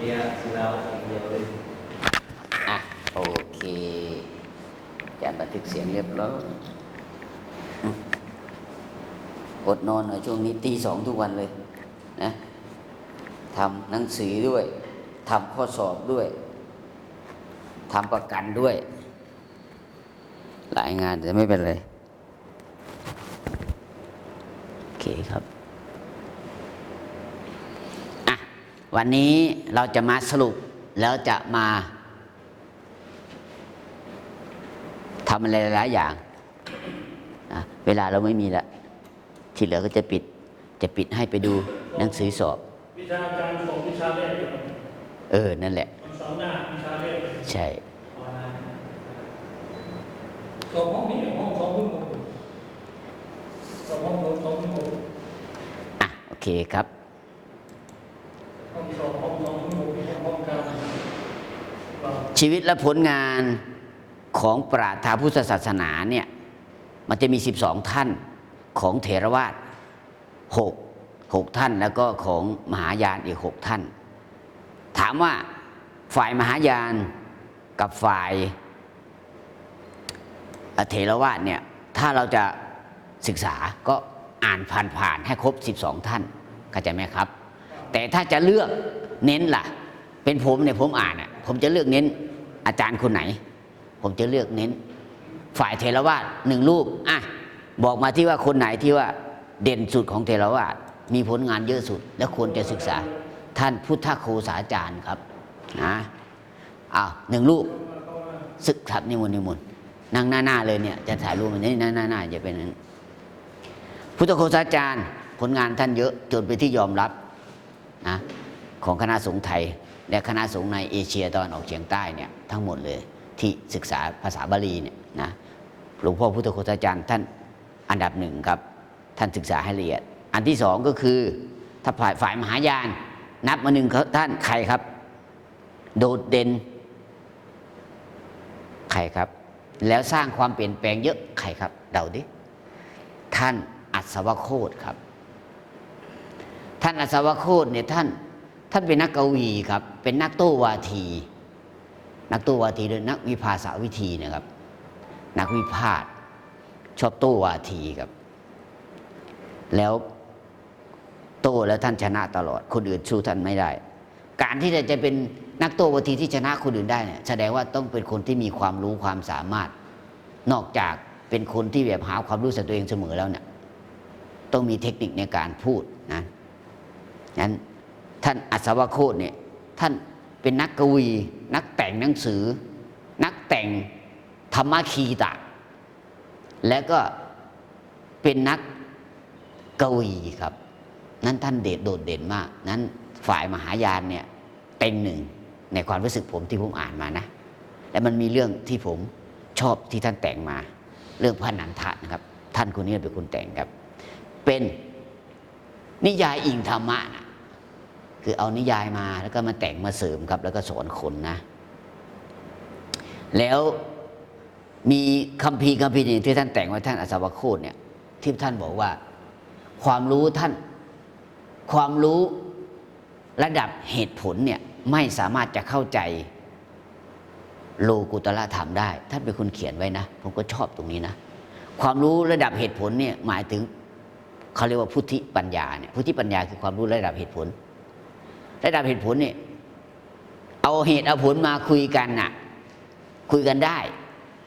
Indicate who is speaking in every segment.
Speaker 1: รียสุราอย่างเดียวเลย
Speaker 2: อ่ะโอเคอาจารย์บันทึกเสียงเรียบร้อยอดนอนหน่อยช่วงนี้ตี 2ทุกวันเลยนะทำหนังสือด้วยทำข้อสอบด้วยทำประกันด้วย หลายงานแต่ไม่เป็นไรโอเคครับอ่ะวันนี้เราจะมาสรุปแล้วจะมาทำอะไรหลายอย่างนะเวลาเราไม่มีละที่เหลือก็จะปิดให้ไปดูหนังสือสอบ
Speaker 3: วิชาการสอบวิชาแรกอยู่
Speaker 2: นั่นแหละ
Speaker 3: สอบหน้าวิชาแรก
Speaker 2: ใช่
Speaker 3: สอบห้องนี้ห้อง2.6สอบห้อง2.6
Speaker 2: อ่ะโอเคครับ
Speaker 3: ห้องสอบห้อง2.6ห้องกลาง
Speaker 2: ชีวิตและผลงานของปราชญ์ทางพุทธศาสนาเนี่ยมันจะมี12ท่านของเถรวาท6ท่านแล้วก็ของมหายานอีก6ท่านถามว่าฝ่ายมหายานกับฝ่ายเถรวาทเนี่ยถ้าเราจะศึกษาก็อ่านผ่านให้ครบ12ท่านเข้าใจไหมครับแต่ถ้าจะเลือกเน้นล่ะเป็นผมเนี่ยผมอ่านอ่ะผมจะเลือกเน้นอาจารย์คนไหนผมจะเลือกเน้นฝ่ายเถรวาท1รูปอ่ะบอกมาที่ว่าคนไหนที่ว่าเด่นสุดของเถรวาทมีผลงานเยอะสุดและควรจะศึกษาท่านพุทธโฆษาจารย์ครับนะ1รูปศึกครับนิมนต์นั่งหน้าเลยเนี่ยจะถ่ายรูปมันนี่หน้าจะเป็นนั้นพุทธโฆษาจารย์ผลงานท่านเยอะจนเป็นที่ยอมรับนะของคณะสงฆ์ไทยและคณะสงฆ์ในเอเชียตะวันออกเฉียงใต้เนี่ยทั้งหมดเลยที่ศึกษาภาษาบาลีเนี่ยนะหลวงพ่อพุทธโฆษาจารย์ท่านอันดับ1ครับท่านศึกษาให้ละเอียดอันที่2ก็คือถ้าฝ่ายมหายานนับมา1ท่านใครครับโดดเด่นใครครับแล้วสร้างความเปลี่ยนแปลงเยอะใครครับเดาดิท่านอัศวโคตครับท่านอัศวโคตเนี่ยท่านเป็นนักกวีครับเป็นนักโต้วาทีหรือนักวิภาษาวิธีนะครับนักวิพากษ์ชอบโต้วาทีครับแล้วโต้แล้วท่านชนะตลอดคนอื่นสู้ท่านไม่ได้การที่จะเป็นนักโต้วาทีที่ชนะคนอื่นได้เนี่ยแสดงว่าต้องเป็นคนที่มีความรู้ความสามารถนอกจากเป็นคนที่แบบหาความรู้สึกตัวเองเสมอแล้วเนี่ยต้องมีเทคนิคในการพูดนะนั้นท่านอัศวโคตเนี่ยท่านเป็นนักกวีนักแต่งหนังสือนักแต่งธรรมคีตะและก็เป็นนักกวีครับนั้นท่านโดดเด่นมากนั้นฝ่ายมหายานเนี่ยเต็งหนึ่งในความรู้สึกผมที่ผมอ่านมานะและมันมีเรื่องที่ผมชอบที่ท่านแต่งมาเรื่องพระนันทะนะครับท่านคนนี้เป็นคนแต่งครับเป็นนิยายอิงธรรมะนะคือเอานิยายมาแล้วก็มาแต่งมาเสริมครับแล้วก็สอนคนนะแล้วมีคัมภีร์ที่ท่านแต่งไว้ท่านอัศวโคตเนี่ยที่ท่านบอกว่าความรู้ระดับเหตุผลเนี่ยไม่สามารถจะเข้าใจโลกุตละธรรมได้ท่านเป็นคนเขียนไว้นะผมก็ชอบตรงนี้นะความรู้ระดับเหตุผลเนี่ยหมายถึงเขาเรียกว่าพุทธิปัญญาเนี่ยพุทธิปัญญาคือความรู้ระดับเหตุผลเนี่ยเอาเหตุเอาผลมาคุยกันน่ะคุยกันได้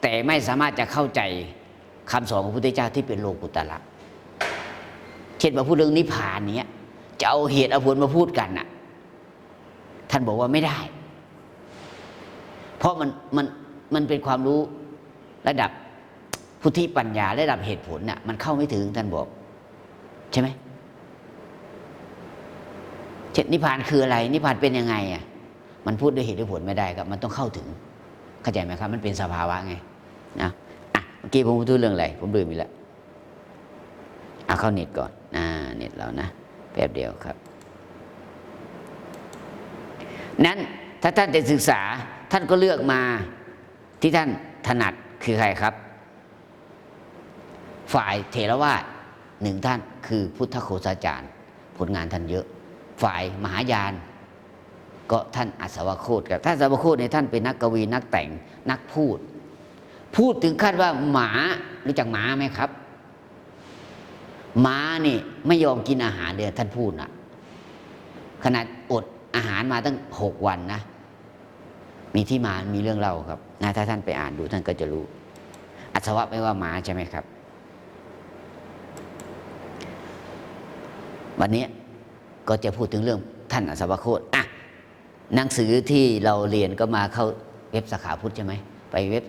Speaker 2: แต่ไม่สามารถจะเข้าใจคำสอนของพระพุทธเจ้าที่เป็นโลกุตละเช่นมาพูดเรื่องนิพพานเนี้ยจะเอาเหตุเอาผลมาพูดกันน่ะท่านบอกว่าไม่ได้เพราะมันเป็นความรู้ระดับพุทธิปัญญาระดับเหตุผลน่ะมันเข้าไม่ถึงท่านบอกใช่ไหมเช่นนิพพานคืออะไรนิพพานเป็นยังไงอ่ะมันพูดด้วยเหตุด้วยผลไม่ได้ครับมันต้องเข้าถึงเข้าใจไหมครับมันเป็นสภาวะไงนะเมื่อกี้ผมพูดเรื่องอะไรผมลืมไปแล้วเข้าเน็ตก่อนเน็ตเรานะแป๊บเดียวครับนั้นถ้าท่านจะศึกษาท่านก็เลือกมาที่ท่านถนัดคือใครครับฝ่ายเถรวาท1ท่านคือพุทธโฆษาจารย์ผลงานท่านเยอะฝ่ายมหายาน ก็ท่านอัศวโคตครับท่านอัศวโคตเนี่ยท่านเป็นนักกวีนักแต่งนักพูด พูดถึงขั้นว่าหมารู้จักหมาไหมครับหมานี่ไม่ยอมกินอาหารเลยท่านพูดนะขนาดอดอาหารมาตั้ง6 วันนะมีที่มามีเรื่องเล่าครับนะถ้าท่านไปอ่านดูท่านก็จะรู้อัศวะไม่ว่าหมาใช่ไหมครับวันนี้ก็จะพูดถึงเรื่องท่านอัศวโคตอ่ะหนังสือที่เราเรียนก็มาเข้าเว็บสาขาพุทธใช่ไหมไปเว็บ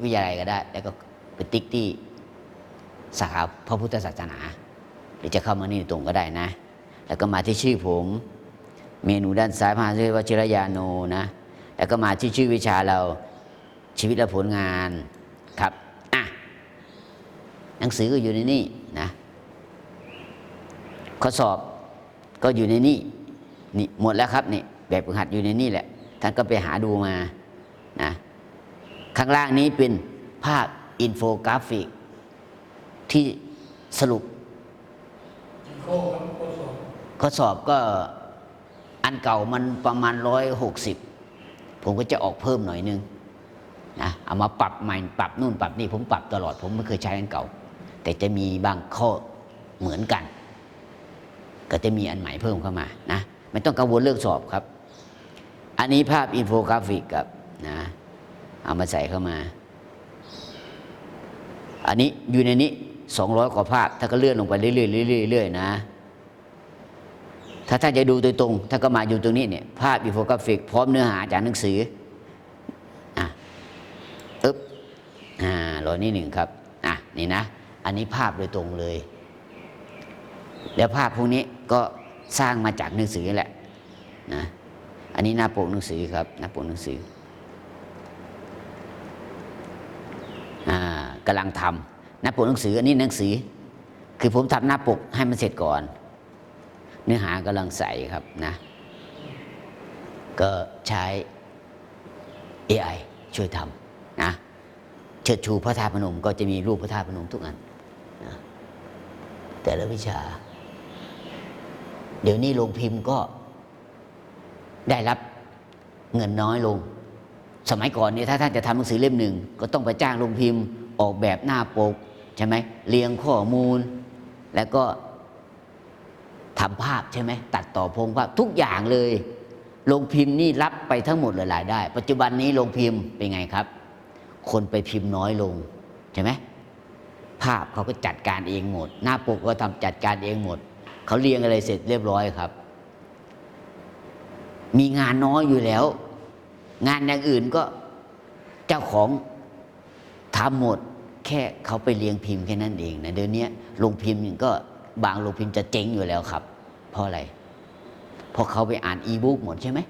Speaker 2: วิทยาลัยก็ได้แล้วก็ไปติ๊กที่สาขาพระพุทธศาสนาหรือจะเข้ามานี่ตรงก็ได้นะแล้วก็มาที่ชื่อผมเมนูด้านซ้ายมหาวิทยาลัยวชิรยาโนนะแล้วก็มาที่ชื่อวิชาเราชีวิตและผลงานครับอ่ะหนังสือก็อยู่ในนี่นะข้อสอบก็อยู่ในนี่นี่หมดแล้วครับนี่แบบฝึกหัดอยู่ในนี่แหละท่านก็ไปหาดูมานะข้างล่างนี้เป็นภาพอินโฟกราฟิกที่สรุปข้อสอบก็อันเก่ามันประมาณ160ผมก็จะออกเพิ่มหน่อยนึงนะเอามาปรับใหม่ปรับนู่นปรับนี่ผมปรับตลอดผมไม่เคยใช้อันเก่าแต่จะมีบางข้อเหมือนกันก็จะมีอันใหม่เพิ่มเข้ามานะไม่ต้องกังวลเรื่องสอบครับอันนี้ภาพอินโฟกราฟิกครับนะเอามาใส่เข้ามาอันนี้อยู่ในนี้200 กว่าภาพถ้าก็เลื่อนลงไปเรื่อยๆเรื่อยๆนะถ้าท่านจะดูโดยตรงท่านก็มาอยู่ตรงนี้เนี่ยภาพอินโฟกราฟิกพร้อมเนื้อหาจากหนังสือรอนี่1ครับนี่นะอันนี้ภาพโดยตรงเลยแล้วภาพพวกนี้ก็สร้างมาจากหนังสือแหละนะอันนี้หน้าปกหนังสือครับหน้าปกหนังสือกำลังทำหน้าปกหนังสืออันนี้หนังสือคือผมทำหน้าปกให้มันเสร็จก่อนเนื้อหากำลังใส่ครับนะก็ใช้ AI ช่วยทำนะเชิดชูพระธาตุพนมก็จะมีรูปพระธาตุพนมทุกอันนะแต่ละวิชาเดี๋ยวนี้โรงพิมพ์ก็ได้รับเงินน้อยลงสมัยก่อนเนี่ยถ้าท่านจะทำหนังสือเล่ม 1ก็ต้องไปจ้างโรงพิมพ์ออกแบบหน้าปกใช่ไหมเรียงข้อมูลแล้วก็ทำภาพใช่ไหมตัดต่อโพงภาพทุกอย่างเลยโรงพิมพ์นี่รับไปทั้งหมดเลยรายได้ปัจจุบันนี้โรงพิมพ์เป็นไงครับคนไปพิมพ์น้อยลงใช่ไหมภาพเขาก็จัดการเองหมดหน้าปกก็ทำจัดการเองหมดเขาเรียงอะไรเสร็จเรียบร้อยครับมีงานน้อยอยู่แล้วงานอย่างอื่นก็เจ้าของทำหมดแค่เขาไปเรียงพิมพ์แค่นั้นเองนะเดี๋ยวนี้โรงพิมพ์ก็บางโรงพิมพ์จะเจ๊งอยู่แล้วครับเพราะอะไรเพราะเขาไปอ่านอีบุ๊กหมดใช่ไหม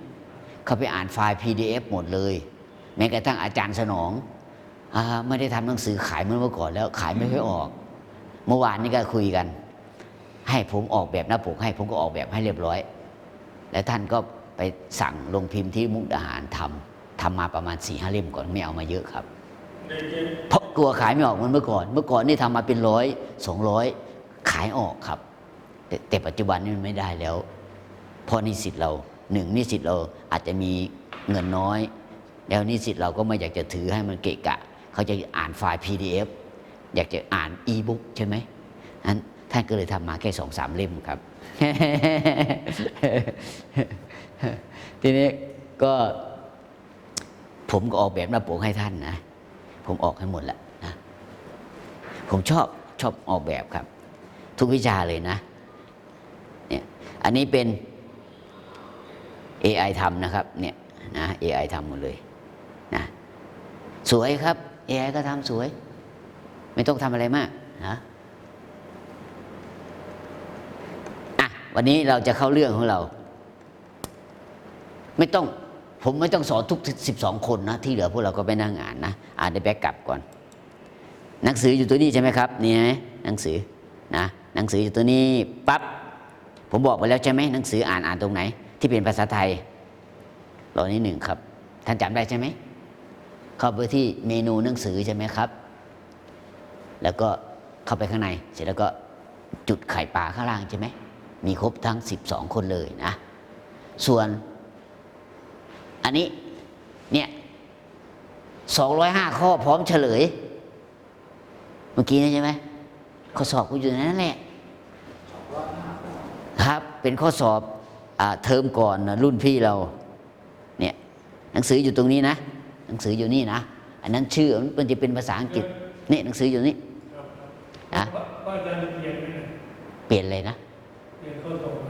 Speaker 2: เขาไปอ่านไฟล์ PDF หมดเลยแม้กระทั่งอาจารย์สนองไม่ได้ทำหนังสือขายเหมือนเมื่อก่อนแล้วขายไม่ค่อยออกเมื่อวานนี้ก็คุยกันให้ผมออกแบบหน้าปกให้ผมก็ออกแบบให้เรียบร้อยแล้วท่านก็ไปสั่งลงพิมพ์ที่มุกดาหารทำมาประมาณ 4-5 เล่มก่อนไม่เอามาเยอะครับเพราะกลัวขายไม่ออกเหมือนเมื่อก่อนนี่ทำมาเป็น100-200ขายออกครับแต่ปัจจุบันนี่มันไม่ได้แล้วเพราะนิสิตเรานิสิตเราอาจจะมีเงินน้อยแล้วนิสิตเราก็ไม่อยากจะถือให้มันเกะกะเขาจะอ่านไฟล์ PDF อยากจะอ่านอีบุ๊กใช่ไหมนั้นท่านก็เลยทำมาแค่ 2-3 เล่มครับ ทีนี้ก็ผมก็ออกแบบหน้าปกให้ท่านนะผมออกให้หมดแหละนะผมชอบออกแบบครับทุกวิชาเลยนะเนี่ยอันนี้เป็น AI ทำนะครับเนี่ยนะ AI ทำหมดเลยนะสวยครับ AI ก็ทำสวยไม่ต้องทำอะไรมากนะวันนี้เราจะเข้าเรื่องของเราผมไม่ต้องสอนทุก12 คนนะที่เหลือพวกเราก็ไปนั่งอ่านนะอ่านได้แบ็กกลับก่อนหนังสืออยู่ตัวนี้ใช่ไหมครับนี่ไหมหนังสือนะหนังสืออยู่ตัวนี้ปั๊บผมบอกไปแล้วใช่ไหมหนังสืออ่านตรงไหนที่เป็นภาษาไทยรอนี้1ครับท่านจำได้ใช่ไหมเข้าไปที่เมนูหนังสือใช่ไหมครับแล้วก็เข้าไปข้างในเสร็จแล้วก็จุดไข่ปลาข้างล่างใช่ไหมมีครบทั้ง12 คนเลยนะส่วน อันนี้เนี่ย205 ข้อพร้อมเฉลย เมื่อกี้นี่ใช่ไหมข้อสอบกูอยู่ในนั้นแหละครับเป็นข้อสอบเทอมก่อนนะรุ่นพี่เราเนี่ยหนังสืออยู่ตรงนี้นะหนังสืออยู่นี่นะอันนั้นชื่อมันจะเป็นภาษาอังกฤษนี่หนังสืออยู่นี่นะ
Speaker 3: ว่าอาจารย์จะเปลี่ยนไหมเนี่ย
Speaker 2: เปลี่ยนเลยนะ
Speaker 3: เปลี่ยนข้อสอบไหม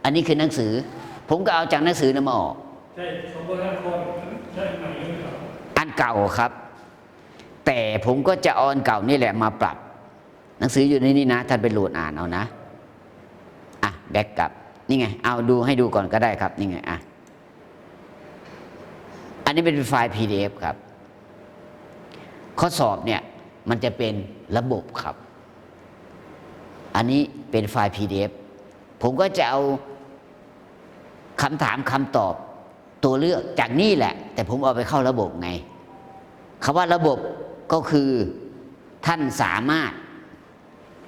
Speaker 2: อันนี้คือหนังสือ ผมก็เอาจากหนังสือนั้นมาออก
Speaker 3: ใช่205 ข้อใช่ไหมหรือเปล่า
Speaker 2: อันเก่าครับ แต่ผมก็จะเอาอันเก่านี่แหละมาปรับ หนังสืออยู่ในนี้นะท่านไปโหลดอ่านเอานะแบ็กกลับนี่ไงเอาดูให้ดูก่อนก็ได้ครับนี่ไงอันนี้เป็นไฟล์ PDF ครับข้อสอบเนี่ยมันจะเป็นระบบครับ อันนี้เป็นไฟล์ PDF ผมก็จะเอาคำถามคำตอบตัวเลือกจากนี่แหละ แต่ผมเอาไปเข้าระบบไงคำว่าระบบก็คือท่านสามารถ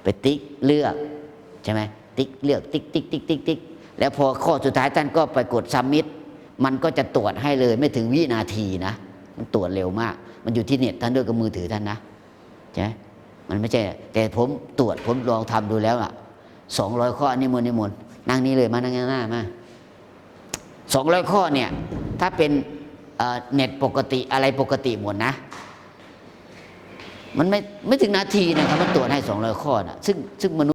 Speaker 2: ไปติ๊กเลือกใช่ไหมติ๊กเลือกติ๊กติ๊กติ๊กติ๊กติ๊กแล้วพอข้อสุดท้ายท่านก็ไปกด submit มันก็จะตรวจให้เลยไม่ถึงวินาทีนะมันตรวจเร็วมากมันอยู่ที่เน็ตท่านด้วยกับมือถือท่านนะใช่ไหมมันไม่ใช่แต่ผมตรวจผมลองทำดูแล้ว200 ข้อนิมนต์นั่งนี้เลยมานั่งหน้ามา200 ข้อเนี่ยถ้าเป็นเน็ตปกติอะไรปกติหมดนะมันไม่ถึงนาทีนะครับมันตรวจให้200 ข้อนะซึ่งมนุษย์